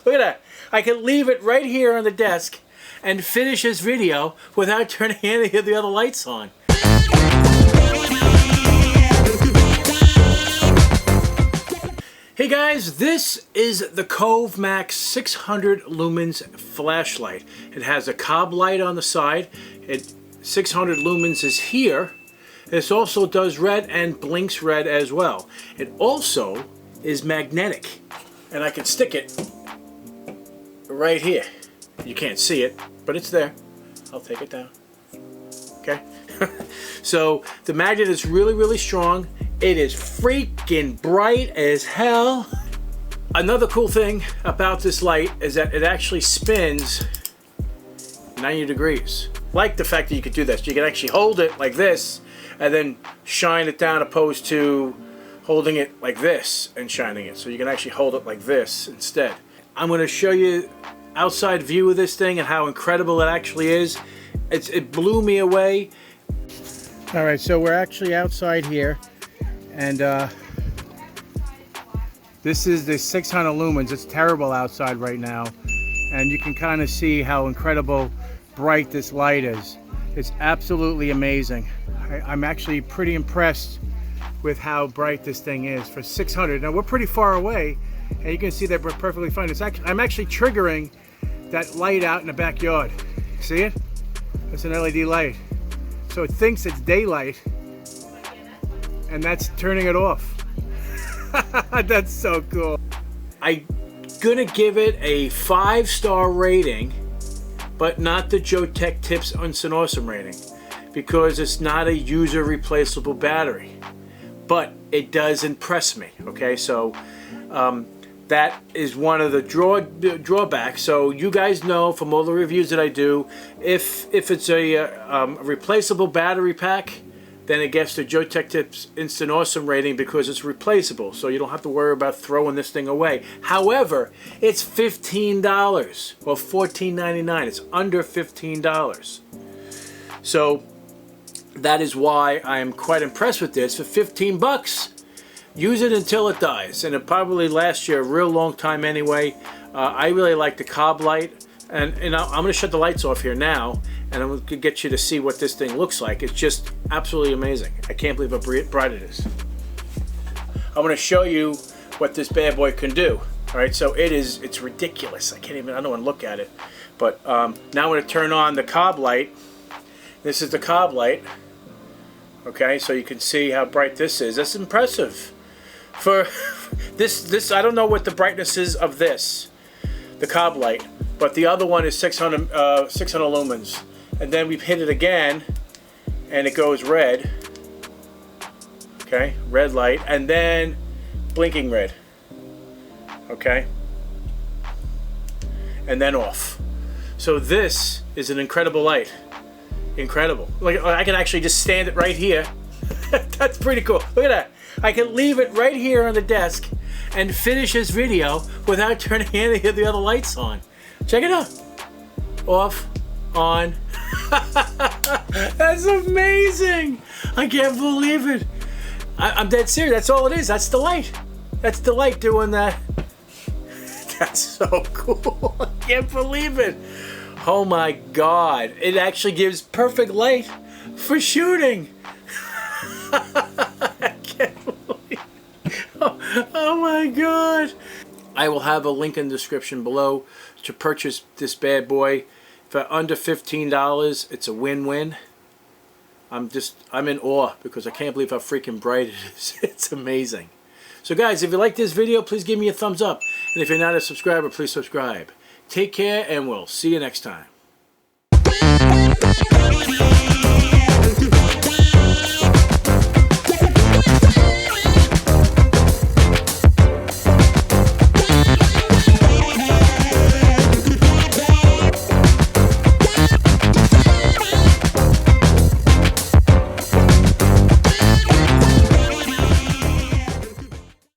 Look at that. I can leave it right here on the desk and finish this video without turning any of the other lights on. Hey guys, this is the CovMax 600 lumens flashlight. It has a COB light on the side. 600 lumens is here. This also does red and blinks red as well. It also is magnetic, and I can stick it right here. You can't see it, but it's there. I'll take it down. Okay. So the magnet is really, really strong. It is freaking bright as hell. Another cool thing about this light is that it actually spins 90 degrees. Like the fact that you could do this. You can actually hold it like this and then shine it down, opposed to holding it like this and shining it. So you can actually hold it like this instead. I'm going to show you outside view of this thing and how incredible it actually is. It blew me away. All right, so we're actually outside here, and this is the 600 lumens. It's terrible outside right now, and you can kind of see how incredible bright this light is. It's absolutely amazing. I'm actually pretty impressed with how bright this thing is for 600. Now we're pretty far away, and you can see that we're perfectly fine. I'm actually triggering that light out in the backyard. See it? It's an LED light. So it thinks it's daylight, and that's turning it off. That's so cool. I'm gonna give it a 5-star rating, but not the JoeteckTips Awesome rating, because it's not a user replaceable battery. But it does impress me. Okay, so that is one of the drawbacks. So you guys know from all the reviews that I do, if it's a replaceable battery pack, then it gets the JoeteckTips Awesome rating because it's replaceable. So you don't have to worry about throwing this thing away. However, it's $15 or $14.99. It's under $15. So that is why I am quite impressed with this. For 15 bucks. Use it until it dies, and it probably lasts you a real long time anyway. I really like the COB light, and I'm going to shut the lights off here now, and I'm going to get you to see what this thing looks like. It's just absolutely amazing. I can't believe how bright it is. I'm going to show you what this bad boy can do. All right, so it's ridiculous. I don't want to look at it, but now I'm going to turn on the COB light. This is the COB light. Okay, so you can see how bright this is. That's impressive. For this, I don't know what the brightness is of this, the COB light, but the other one is 600 lumens. And then we've hit it again, and it goes red. Okay, red light, and then blinking red. Okay, and then off. So this is an incredible light. Incredible. Like, I can actually just stand it right here. That's pretty cool. Look at that. I can leave it right here on the desk and finish this video without turning any of the other lights on. Check it out. Off, on. That's amazing. I can't believe it. I'm dead serious. That's all it is. That's the light. That's the light doing that. That's so cool. I can't believe it. Oh my God, it actually gives perfect light for shooting. I can't believe it. Oh my God. I will have a link in the description below to purchase this bad boy. For under $15, it's a win-win. I'm in awe because I can't believe how freaking bright it is. It's amazing. So guys, if you like this video, please give me a thumbs up. And if you're not a subscriber, please subscribe. Take care, and we'll see you next time.